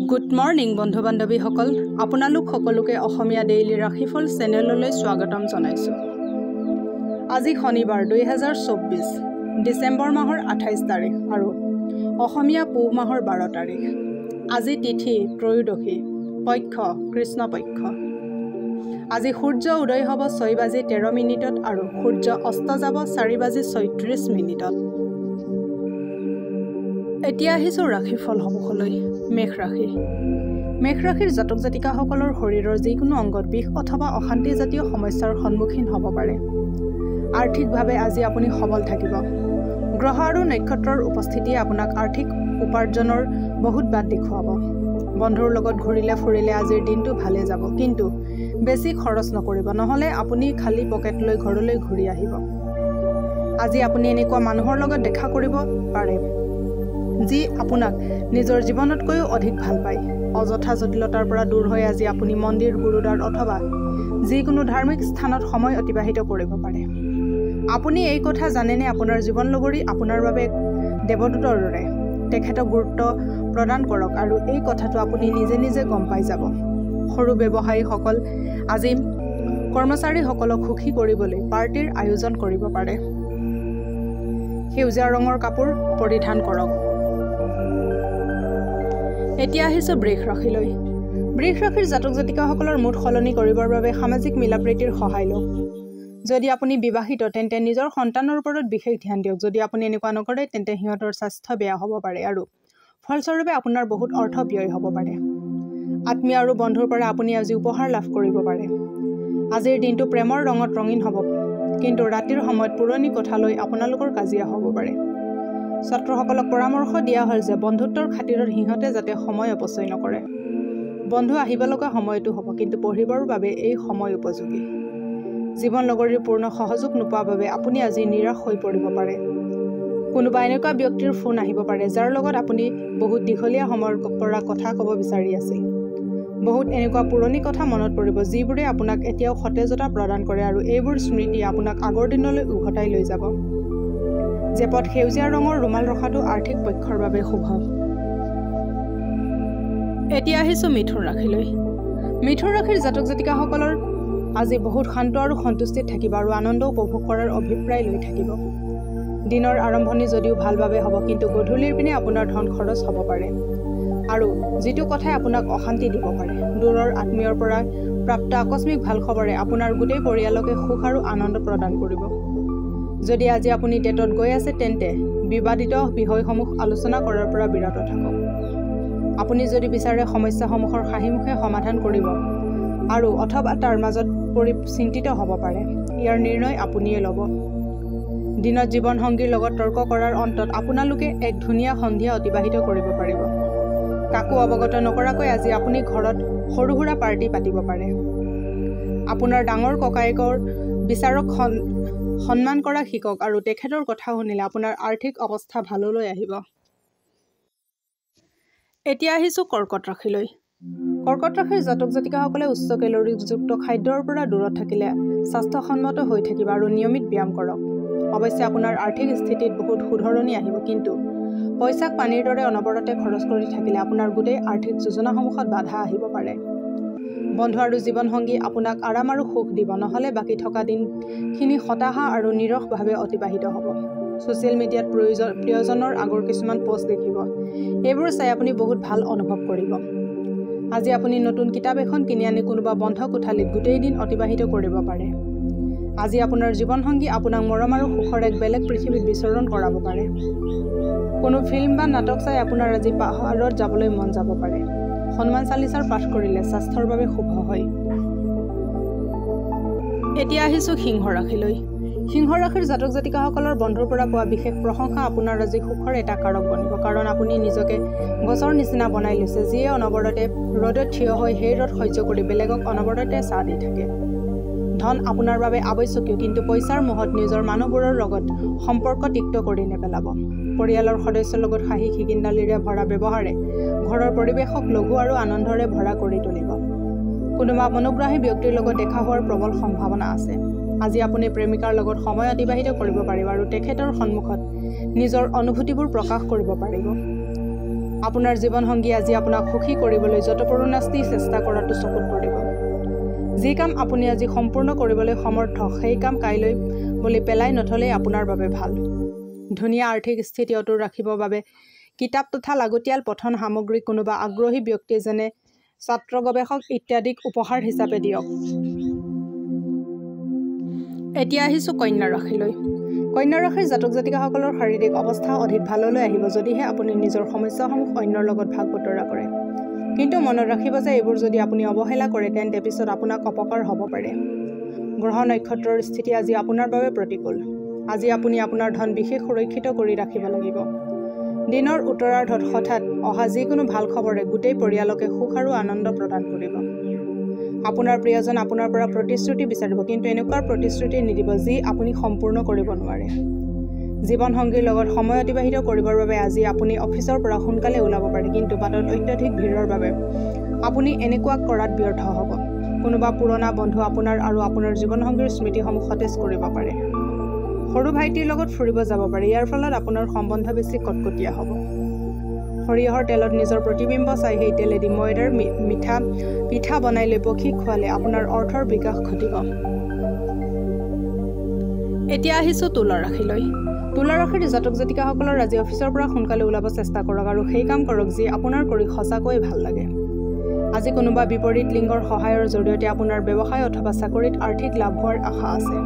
Good morning বন্ধু বান্ধৱীসকল, আপোনালোক সকলোকে অসমীয়া ডেইলি ৰাশিফল চেনেললৈ স্বাগতম জনাইছোঁ। আজি শনিবাৰ 2024 ডিচেম্বৰ মাহৰ 28 তাৰিখ আৰু অসমীয়া পুহ মাহৰ 12 তাৰিখ। আজি তিথি ত্ৰয়োদশী, পক্ষ কৃষ্ণপক্ষ। আজি সূৰ্য উদয় হ'ব 6:13 আৰু সূৰ্য অস্ত যাব 4:34। এতিয়া আহিছোঁ ৰাশিফলসমূহলৈ। মেষ ৰাশি। মেষ ৰাশিৰ জাতক জাতিকাসকলৰ শৰীৰৰ যিকোনো অংগত বিষ অথবা অশান্তিজাতীয় সমস্যাৰ সন্মুখীন হ'ব পাৰে। আৰ্থিকভাৱে আজি আপুনি সবল থাকিব। গ্ৰহ আৰু নক্ষত্ৰৰ উপস্থিতিয়ে আপোনাক আৰ্থিক উপাৰ্জনৰ বহুত বাট দেখুৱাব। বন্ধুৰ লগত ঘূৰিলে ফুৰিলে আজিৰ দিনটো ভালে যাব, কিন্তু বেছি খৰচ নকৰিব, নহ'লে আপুনি খালী পকেট লৈ ঘৰলৈ ঘূৰি আহিব। আজি আপুনি এনেকুৱা মানুহৰ লগত দেখা কৰিব পাৰে যি আপোনাক নিজৰ জীৱনতকৈও অধিক ভাল পায়। অযথা জটিলতাৰ পৰা দূৰ হৈ আজি আপুনি মন্দিৰ, গুৰুদ্বাৰ অথবা যিকোনো ধাৰ্মিক স্থানত সময় অতিবাহিত কৰিব পাৰে। আপুনি এই কথা জানেনে, আপোনাৰ জীৱনলগৰী আপোনাৰ বাবে দেৱদূতৰ দৰে। তেখেতক গুৰুত্ব প্ৰদান কৰক আৰু এই কথাটো আপুনি নিজে নিজে গম পাই যাব। সৰু ব্যৱসায়ীসকল আজি কৰ্মচাৰীসকলক সুখী কৰিবলৈ পাৰ্টিৰ আয়োজন কৰিব পাৰে। সেউজীয়া ৰঙৰ কাপোৰ পৰিধান কৰক। এতিয়া আহিছোঁ বৃষ ৰাশিলৈ। বৃষ ৰাশিৰ জাতক জাতিকাসকলৰ মুড সলনি কৰিবৰ বাবে সামাজিক মিলাপ্ৰীতিৰ সহায় লওক। যদি আপুনি বিবাহিত তেন্তে নিজৰ সন্তানৰ ওপৰত বিশেষ ধ্যান দিয়ক। যদি আপুনি এনেকুৱা নকৰে তেন্তে সিহঁতৰ স্বাস্থ্য বেয়া হ'ব পাৰে আৰু ফলস্বৰূপে আপোনাৰ বহুত অৰ্থ ব্যয় হ'ব পাৰে। আত্মীয় আৰু বন্ধুৰ পৰা আপুনি আজি উপহাৰ লাভ কৰিব পাৰে। আজিৰ দিনটো প্ৰেমৰ ৰঙত ৰঙীন হ'ব, কিন্তু ৰাতিৰ সময়ত পুৰণি কথা লৈ আপোনালোকৰ কাজিয়া হ'ব পাৰে। ছাত্ৰসকলক পৰামৰ্শ দিয়া হ'ল যে বন্ধুত্বৰ খাতিৰত সিহঁতে যাতে সময় অপচয় নকৰে। বন্ধু আহিব লগা সময়তো হ'ব, কিন্তু পঢ়িবৰ বাবে এই সময় উপযোগী। জীৱন লগৰীৰ পূৰ্ণ সহযোগ নোপোৱাৰ বাবে আপুনি আজি নিৰাশ হৈ পৰিব পাৰে। কোনোবা এনেকুৱা ব্যক্তিৰ ফোন আহিব পাৰে যাৰ লগত আপুনি বহুত দীঘলীয়া সময়ৰ পৰা কথা ক'ব বিচাৰি আছিল। বহুত এনেকুৱা পুৰণি কথা মনত পৰিব যিবোৰে আপোনাক এতিয়াও সতেজতা প্ৰদান কৰে আৰু এইবোৰ স্মৃতি আপোনাক আগৰ দিনলৈ উভতাই লৈ যাব। জেপত সেউজীয়া ৰঙৰ ৰুমাল ৰখাটো আৰ্থিক পক্ষৰ বাবে শুভ। এতিয়া আহিছোঁ মিথুন ৰাশিলৈ। মিথুন ৰাশিৰ জাতক জাতিকাসকলৰ আজি বহুত শান্ত আৰু সন্তুষ্টিত থাকিব আৰু আনন্দ উপভোগ কৰাৰ অভিপ্ৰায় লৈ থাকিব। দিনৰ আৰম্ভণি যদিও ভালভাৱে হ'ব, কিন্তু গধূলিৰ পিনে আপোনাৰ ধন খৰচ হ'ব পাৰে আৰু যিটো কথাই আপোনাক অশান্তি দিব পাৰে। দূৰৰ আত্মীয়ৰ পৰা প্ৰাপ্ত আকস্মিক ভাল খবৰে আপোনাৰ গোটেই পৰিয়ালকে সুখ আৰু আনন্দ প্ৰদান কৰিব। যদি আজি আপুনি ডেটত গৈ আছে তেন্তে বিবাদিত বিষয়সমূহ আলোচনা কৰাৰ পৰা বিৰত থাকক। আপুনি যদি বিচাৰে সমস্যাসমূহৰ হাঁহিমুখে সমাধান কৰিব আৰু অথবা তাৰ মাজত পৰি চিন্তিত হ'ব পাৰে। ইয়াৰ নিৰ্ণয় আপুনিয়ে ল'ব। দিনত জীৱনসংগীৰ লগত তৰ্ক কৰাৰ অন্তত আপোনালোকে এক ধুনীয়া সন্ধিয়া অতিবাহিত কৰিব পাৰিব। কাকো অৱগত নকৰাকৈ আজি আপুনি ঘৰত সৰু সুৰা পাৰ্টি পাতিব পাৰে। আপোনাৰ ডাঙৰ ককায়েকৰ বিচাৰক সন্মান কৰা শিকক আৰু তেখেতৰ কথা শুনিলে আপোনাৰ আৰ্থিক অৱস্থা ভাললৈ আহিব। এতিয়া আহিছোঁ কৰ্কট ৰাশিলৈ। কৰ্কট ৰাশিৰ জাতক জাতিকাসকলে উচ্চ কেলৰিযুক্ত খাদ্যৰ পৰা দূৰত থাকিলে স্বাস্থ্যসন্মত হৈ থাকিব আৰু নিয়মিত ব্যায়াম কৰক। অৱশ্যে আপোনাৰ আৰ্থিক স্থিতিত বহুত শুধৰণি আহিব, কিন্তু পইচাক পানীৰ দৰে অনবৰতে খৰচ কৰি থাকিলে আপোনাৰ গোটেই আৰ্থিক যোজনাসমূহত বাধা আহিব পাৰে। বন্ধু আৰু জীৱনসংগী আপোনাক আৰাম আৰু সুখ দিব, নহ'লে বাকী থকা দিনখিনি হতাশা আৰু নিৰসভাৱে অতিবাহিত হ'ব। ছ'চিয়েল মিডিয়াত প্ৰিয়জনৰ আগৰ কিছুমান পোষ্ট দেখিব। এইবোৰ চাই আপুনি বহুত ভাল অনুভৱ কৰিব। আজি আপুনি নতুন কিতাপ এখন কিনি আনি কোনোবা বন্ধ কোঠালিত গোটেই দিন অতিবাহিত কৰিব পাৰে। আজি আপোনাৰ জীৱনসংগী আপোনাক মৰম আৰু সুখৰ এক বেলেগ পৃথিৱীত বিচৰণ কৰাব পাৰে। কোনো ফিল্ম বা নাটক চাই আপোনাৰ আজি পাহাৰত যাবলৈ মন যাব পাৰে। হনুমান চালিচাৰ পাঠ কৰিলে স্বাস্থ্যৰ বাবে শুভ হয়। এতিয়া আহিছোঁ সিংহ ৰাশিলৈ। সিংহ ৰাশিৰ জাতক জাতিকাসকলৰ বন্ধুৰ পৰা পোৱা বিশেষ প্ৰশংসা আপোনাৰ আজি সুখৰ এটা কাৰক বনিব, কাৰণ আপুনি নিজকে গছৰ নিচিনা বনাই লৈছে, যিয়ে অনবৰতে ৰ'দত থিয় হৈ সেই ৰ'দ সহ্য কৰি বেলেগক অনবৰতে ছাঁ দি থাকে। ধন আপোনাৰ বাবে আৱশ্যকীয়, কিন্তু পইচাৰ মোহত নিজৰ মানুহবোৰৰ লগত সম্পৰ্ক তিক্ত কৰি নেপেলাব। পৰিয়ালৰ সদস্যৰ লগত হাঁহি খিকিন্দালিৰে ভৰা ব্যৱহাৰে ঘৰৰ পৰিৱেশক লঘু আৰু আনন্দৰে ভৰা কৰি তুলিব। কোনোবা মনোগ্ৰাহী ব্যক্তিৰ লগত দেখা হোৱাৰ প্ৰবল সম্ভাৱনা আছে। আজি আপুনি প্ৰেমিকাৰ লগত সময় অতিবাহিত কৰিব পাৰিব আৰু তেখেতৰ সন্মুখত নিজৰ অনুভূতিবোৰ প্ৰকাশ কৰিব পাৰিব। আপোনাৰ জীৱনসংগী আজি আপোনাক সুখী কৰিবলৈ যৎপৰোনাস্তি চেষ্টা কৰাটো চকুত পৰিব। যি কাম আপুনি আজি সম্পূৰ্ণ কৰিবলৈ সমৰ্থ সেই কাম কাইলৈ বুলি পেলাই নথলেই আপোনাৰ বাবে ভাল। ধুনীয়া আৰ্থিক স্থিতি অটুট ৰাখিবৰ বাবে কিতাপ তথা লাগতিয়াল পঠন সামগ্ৰী কোনোবা আগ্ৰহী ব্যক্তি যেনে ছাত্ৰ গৱেষক ইত্যাদিক উপহাৰ হিচাপে দিয়ক। এতিয়া আহিছোঁ কন্যা ৰাশিলৈ। কন্যা ৰাশিৰ জাতক জাতিকাসকলৰ শাৰীৰিক অৱস্থা অধিক ভাললৈ আহিব যদিহে আপুনি নিজৰ সমস্যাসমূহ অন্যৰ লগত ভাগ বতৰা কৰে। কিন্তু মনত ৰাখিব যে এইবোৰ যদি আপুনি অৱহেলা কৰে তেন্তে পিছত আপোনাক অপকাৰ হ'ব পাৰে। গ্ৰহ নক্ষত্ৰৰ স্থিতি আজি আপোনাৰ বাবে প্ৰতিকূল। আজি আপুনি আপোনাৰ ধন বিশেষ সুৰক্ষিত কৰি ৰাখিব লাগিব। দিনৰ উত্তৰাৰ্ধত হঠাৎ অহা যিকোনো ভাল খবৰে গোটেই পৰিয়ালকে সুখ আৰু আনন্দ প্ৰদান কৰিব। আপোনাৰ প্ৰিয়জন আপোনাৰ পৰা প্ৰতিশ্ৰুতি বিচাৰিব, কিন্তু এনেকুৱা প্ৰতিশ্ৰুতি নিদিব যি আপুনি সম্পূৰ্ণ কৰিব নোৱাৰে। জীৱনসংগীৰ লগত সময় অতিবাহিত কৰিবৰ বাবে আজি আপুনি অফিচৰ পৰা সোনকালে ওলাব পাৰে, কিন্তু বাটত অত্যধিক ভিৰৰ বাবে আপুনি এনেকুৱা কৰাত ব্যৰ্থ হ'ব। কোনোবা পুৰণা বন্ধু আপোনাৰ আৰু আপোনাৰ জীৱনসংগীৰ স্মৃতিসমূহ সতেজ কৰিব পাৰে। সৰু ভাইটিৰ লগত ফুৰিব যাব পাৰে, ইয়াৰ ফলত আপোনাৰ সম্বন্ধ বেছি কটকটীয়া হ'ব। সৰিয়হৰ তেলত নিজৰ প্ৰতিবিম্ব চাই সেই তেলেদি ময়দাৰ মিঠা পিঠা বনাই লৈ পক্ষীক খোৱালে আপোনাৰ অৰ্থৰ বিকাশ ঘটিব। এতিয়া আহিছোঁ তুলা ৰাশিলৈ। তুলা ৰাশিৰ জাতক জাতিকাসকলৰ আজি অফিচৰ পৰা সোনকালে ওলাব চেষ্টা কৰক আৰু সেই কাম কৰক যি আপোনাৰ কৰি সঁচাকৈয়ে ভাল লাগে। আজি কোনোবা বিপৰীত লিংগৰ সহায়ৰ জৰিয়তে আপোনাৰ ব্যৱসায় অথবা চাকৰিত আৰ্থিক লাভ হোৱাৰ আশা আছে।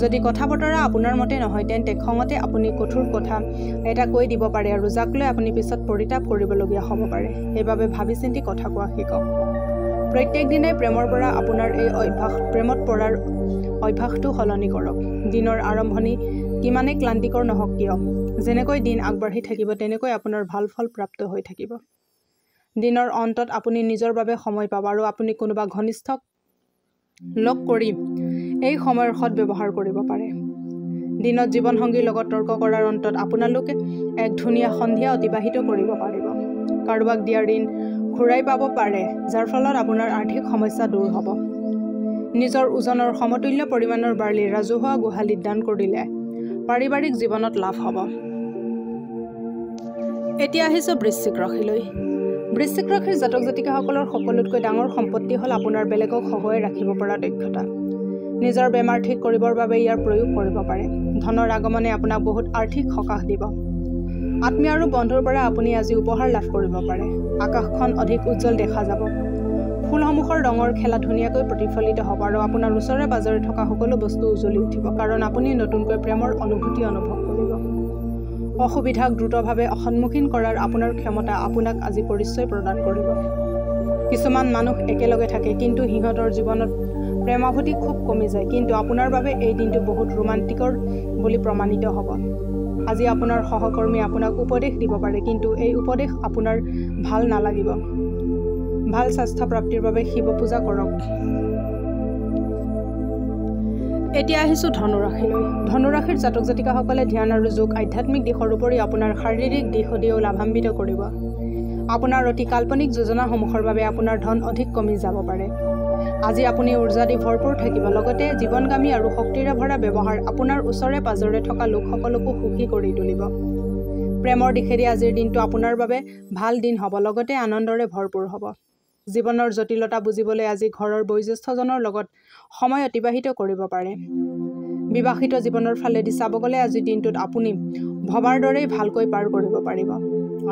যদি কথা বতৰা আপোনাৰ মতে নহয় তেন্তে খঙতে আপুনি কঠোৰ কথা এটা কৈ দিব পাৰে আৰু যাক লৈ আপুনি পিছত পৰিতাপ কৰিবলগীয়া হ'ব পাৰে। সেইবাবে ভাবি চিন্তি কথা কোৱা শিকক। প্ৰত্যেক দিনাই প্ৰেমৰ পৰা আপোনাৰ এই প্ৰেমত পৰাৰ অভ্যাসটো সলনি কৰক। দিনৰ আৰম্ভণি কিমানে ক্লান্তিকৰ নহওক কিয়, যেনেকৈ দিন আগবাঢ়ি থাকিব তেনেকৈ আপোনাৰ ভাল ফল প্ৰাপ্ত হৈ থাকিব। দিনৰ অন্তত আপুনি নিজৰ বাবে সময় পাব আৰু আপুনি কোনোবা ঘনিষ্ঠক লগ কৰি এই সময়ৰ সৎব্যৱহাৰ কৰিব পাৰে। দিনত জীৱনসংগীৰ লগত তৰ্ক কৰাৰ অন্তত আপোনালোকে এক ধুনীয়া সন্ধিয়া অতিবাহিত কৰিব পাৰিব। কাৰোবাক দিয়া ঋণ ঘূৰাই পাব পাৰে, যাৰ ফলত আপোনাৰ আৰ্থিক সমস্যা দূৰ হ'ব। নিজৰ ওজনৰ সমতুল্য পৰিমাণৰ বাৰ্লি ৰাজহুৱা গোহালিত দান কৰিলে পাৰিবাৰিক জীৱনত লাভ হ'ব। এতিয়া আহিছোঁ বৃশ্চিক ৰাশিলৈ। বৃশ্চিক ৰাশিৰ জাতক জাতিকাসকলৰ সকলোতকৈ ডাঙৰ সম্পত্তি হ'ল আপোনাৰ বেলেগক সহায় ৰাখিব পৰা দক্ষতা। নিজৰ বেমাৰ ঠিক কৰিবৰ বাবে ইয়াৰ প্ৰয়োগ কৰিব পাৰে। ধনৰ আগমনে আপোনাক বহুত আৰ্থিক সকাহ দিব। আত্মীয় আৰু বন্ধুৰ পৰা আপুনি আজি উপহাৰ লাভ কৰিব পাৰে। আকাশখন অধিক উজ্জ্বল দেখা যাব। ফুলসমূহৰ ৰঙৰ খেলা ধুনীয়াকৈ প্ৰতিফলিত হ'ব আৰু আপোনাৰ ওচৰে পাজৰে থকা সকলো বস্তু উজ্বলি উঠিব, কাৰণ আপুনি নতুনকৈ প্ৰেমৰ অনুভূতি অনুভৱ কৰিব। অসুবিধাক দ্ৰুতভাৱে সন্মুখীন কৰাৰ আপোনাৰ ক্ষমতা আপোনাক আজি পৰিচয় প্ৰদান কৰিব। কিছুমান মানুহ একেলগে থাকে কিন্তু সিহঁতৰ জীৱনত প্ৰেমাভূতি খুব কমি যায়, কিন্তু আপোনাৰ বাবে এই দিনটো বহুত ৰোমান্টিকৰ বুলি প্ৰমাণিত হ'ব। আজি আপোনাৰ সহকৰ্মী আপোনাক উপদেশ দিব পাৰে, কিন্তু এই উপদেশ আপোনাৰ ভাল নালাগিব। ভাল স্বাস্থ্য প্ৰাপ্তিৰ বাবে শিৱ পূজা কৰক। এতিয়া আহিছোঁ ধনুৰাশিলৈ। ধনুৰাশিৰ জাতক জাতিকাসকলে ধ্যান আৰু যোগ আধ্যাত্মিক দিশৰ উপৰি আপোনাৰ শাৰীৰিক দিশদিও লাভান্বিত কৰিব। আপোনাৰ অতি কাল্পনিক যোজনাসমূহৰ বাবে আপোনাৰ ধন অধিক কমি যাব পাৰে। আজি আপুনি উৰ্জা দি ভৰপূৰ থাকিব, লগতে জীৱনগামী আৰু শক্তিৰে ভৰা ব্যৱহাৰ আপোনাৰ ওচৰে পাজৰে থকা লোকসকলকো সুখী কৰি তুলিব। প্ৰেমৰ দিশেদি আজিৰ দিনটো আপোনাৰ বাবে ভাল দিন হ'ব, লগতে আনন্দৰে ভৰপূৰ হ'ব। জীৱনৰ জটিলতা বুজিবলৈ আজি ঘৰৰ বয়োজ্যেষ্ঠজনৰ লগত সময় অতিবাহিত কৰিব পাৰে। বিবাহিত জীৱনৰ ফালেদি চাব গ'লে আজিৰ দিনটোত আপুনি ভবাৰ দৰেই ভালকৈ পাৰ কৰিব পাৰিব।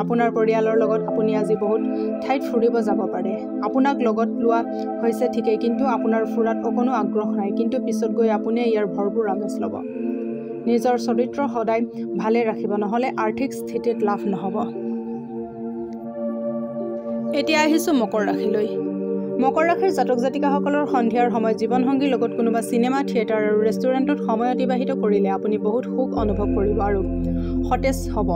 আপোনাৰ পৰিয়ালৰ লগত আপুনি আজি বহুত ঠাইত ফুৰিব যাব পাৰে। আপোনাক লগত লোৱা হৈছে ঠিকেই, কিন্তু আপোনাৰ ফুৰাত অকণো আগ্ৰহ নাই, কিন্তু পিছত গৈ আপুনি ইয়াৰ ভৰপূৰ আমেজ ল'ব। নিজৰ চৰিত্ৰ সদায় ভালে ৰাখিব, নহ'লে আৰ্থিক স্থিতিত লাভ নহ'ব। এতিয়া আহিছোঁ মকৰ ৰাশিলৈ। মকৰ ৰাশিৰ জাতক জাতিকাসকলৰ সন্ধিয়াৰ সময়ত জীৱনসংগীৰ লগত কোনোবা চিনেমা, থিয়েটাৰ আৰু ৰেষ্টুৰেণ্টত সময় অতিবাহিত কৰিলে আপুনি বহুত সুখ অনুভৱ কৰিব আৰু সতেজ হ'ব।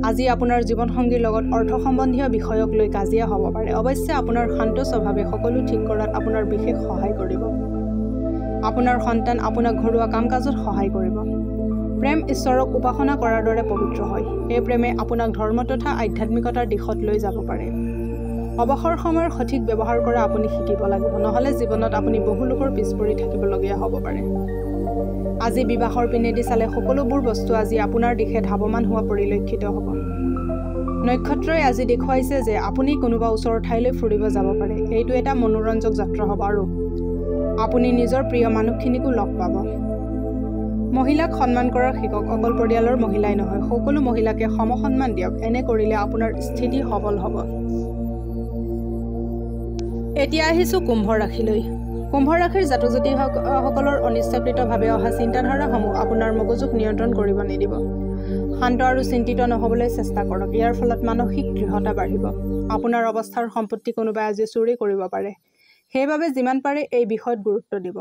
আজি আপোনাৰ জীৱনসংগীৰ লগত অৰ্থ সম্বন্ধীয় বিষয়ক লৈ কাজিয়া হ'ব পাৰে। অৱশ্যে আপোনাৰ শান্ত স্বভাৱে সকলো ঠিক কৰাত আপোনাৰ বিশেষ সহায় কৰিব। আপোনাৰ সন্তান আপোনাক ঘৰুৱা কাম কাজত সহায় কৰিব। প্ৰেম ঈশ্বৰক উপাসনা কৰাৰ দৰে পবিত্ৰ হয়। এই প্ৰেমে আপোনাক ধৰ্ম তথা আধ্যাত্মিকতাৰ দিশত লৈ যাব পাৰে। অৱসৰ সময়ৰ সঠিক ব্যৱহাৰ কৰা আপুনি শিকিব লাগিব, নহ'লে জীৱনত আপুনি বহু লোকৰ পিছ পৰি থাকিবলগীয়া হ'ব পাৰে। আজি বিবাহৰ পিনেদি চালে সকলোবোৰ বস্তু আজি আপোনাৰ দিশে ধাৱমান হোৱা পৰিলক্ষিত হ'ব। নক্ষত্ৰই আজি দেখুৱাইছে যে আপুনি কোনোবা ওচৰৰ ঠাইলৈ ফুৰিব যাব পাৰে। এইটো এটা মনোৰঞ্জক যাত্ৰা হ'ব আৰু আপুনি নিজৰ প্ৰিয় মানুহখিনিকো লগ পাব। মহিলাক সন্মান কৰাৰ শিকক। অকল পৰিয়ালৰ মহিলাই নহয়, সকলো মহিলাকে সমসন্মান দিয়ক। এনে কৰিলে আপোনাৰ স্থিতি সবল হ'ব। এতিয়া আহিছোঁ কুম্ভ ৰাশিলৈ। কুম্ভ ৰাশিৰ জাতক জাতিকসকলৰ অনিচ্ছাকৃতভাৱে অহা চিন্তাধাৰাসমূহ আপোনাৰ মগজুক নিয়ন্ত্ৰণ কৰিব নিদিব। শান্ত আৰু চিন্তিত নহ'বলৈ চেষ্টা কৰক। ইয়াৰ ফলত মানসিক দৃঢ়তা বাঢ়িব। আপোনাৰ অৱস্থাৰ সম্পত্তি কোনোবাই আজি চুৰি কৰিব পাৰে। সেইবাবে যিমান পাৰে এই বিষয়ত গুৰুত্ব দিব।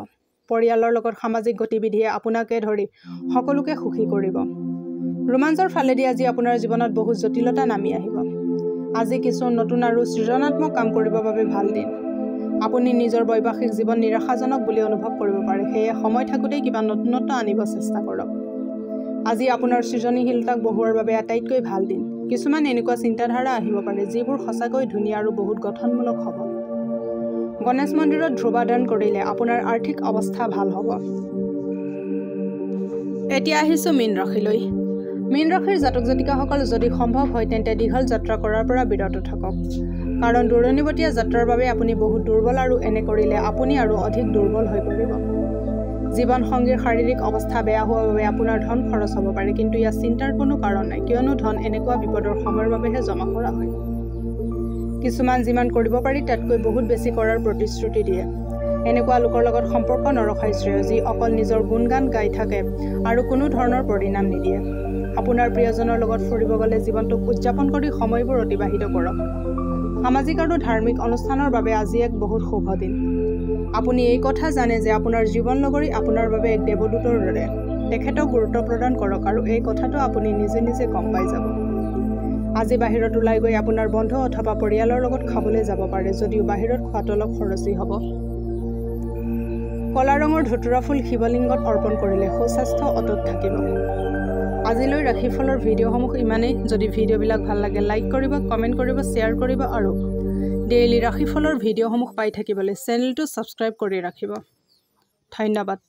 পৰিয়ালৰ লগত সামাজিক গতিবিধিয়ে আপোনাকে ধৰি সকলোকে সুখী কৰিব। ৰোমাঞ্চৰ ফালেদি আজি আপোনাৰ জীৱনত বহু জটিলতা নামি আহিব। আজি কিছু নতুন আৰু সৃজনাত্মক কাম কৰিবৰ বাবে ভাল দিন। আপুনি নিজৰ বৈবাহিক জীৱন নিৰাশাজনক বুলি অনুভৱ কৰিব পাৰে। সেয়ে সময় থাকোঁতেই কিবা নতুনত্ব আনিব চেষ্টা কৰক। আজি আপোনাৰ সৃজনীশীলতাক বঢ়োৱাৰ বাবে আটাইতকৈ ভাল দিন। কিছুমান এনেকুৱা চিন্তাধাৰা আহিব পাৰে যিবোৰ সঁচাকৈ ধুনীয়া আৰু বহুত গঠনমূলক হ'ব। গণেশ মন্দিৰত ধ্ৰুৱাদান কৰিলে আপোনাৰ আৰ্থিক অৱস্থা ভাল হ'ব। এতিয়া আহিছোঁ মীন ৰাশিলৈ। মীন ৰাশিৰ জাতক জাতিকাসকল যদি সম্ভৱ হয় তেন্তে দীঘল যাত্ৰা কৰাৰ পৰা বিৰত থাকক। কাৰণ দূৰণিবতীয়া যাত্ৰাৰ বাবে আপুনি বহুত দুৰ্বল আৰু এনে কৰিলে আপুনি আৰু অধিক দুৰ্বল হৈ পৰিব। জীৱন সংগীৰ শাৰীৰিক অৱস্থা বেয়া হোৱাৰ বাবে আপোনাৰ ধন খৰচ হ'ব পাৰে, কিন্তু ইয়াত চিন্তাৰ কোনো কাৰণ নাই, কিয়নো ধন এনেকুৱা বিপদৰ সময়ৰ বাবেহে জমা কৰা হয়। কিছুমান যিমান কৰিব পাৰি তাতকৈ বহুত বেছি কৰাৰ প্ৰতিশ্ৰুতি দিয়ে। এনেকুৱা লোকৰ লগত সম্পৰ্ক নৰখাই শ্ৰেয়, যি অকল নিজৰ গুণগান গাই থাকে আৰু কোনো ধৰণৰ পৰিণাম নিদিয়ে। আপোনাৰ প্ৰিয়জনৰ লগত ফুৰিব গ'লে জীৱনটোক উদযাপন কৰি সময়বোৰ অতিবাহিত কৰক। সামাজিক আৰু ধাৰ্মিক অনুষ্ঠানৰ বাবে আজি এক বহুত শুভ দিন। আপুনি এই কথা জানে যে আপোনাৰ জীৱন লগৰী আপোনাৰ বাবে এক দেৱদূতৰ দৰে। তেখেতক গুৰুত্ব প্ৰদান কৰক আৰু এই কথাটো আপুনি নিজে নিজে গম পাই যাব। আজি বাহিৰত ওলাই গৈ আপোনাৰ বন্ধু অথবা পৰিয়ালৰ লগত খাবলৈ যাব পাৰে, যদিও বাহিৰত খোৱাটো অলপ খৰচী হ'ব। কলা ৰঙৰ ধতুৰা ফুল শিৱলিংগত অৰ্পণ কৰিলে সুস্বাস্থ্য অটুট থাকিব। আজিলৈ ৰাশিফলৰ ভিডিঅ'সমূহ ইমানেই। যদি ভিডিঅ'বিলাক ভাল লাগে লাইক কৰিব, কমেণ্ট কৰিব, শ্বেয়াৰ কৰিব আৰু ডেইলি ৰাশিফলৰ ভিডিঅ'সমূহ পাই থাকিবলৈ চেনেলটো ছাবস্ক্ৰাইব কৰি ৰাখিব। ধন্যবাদ।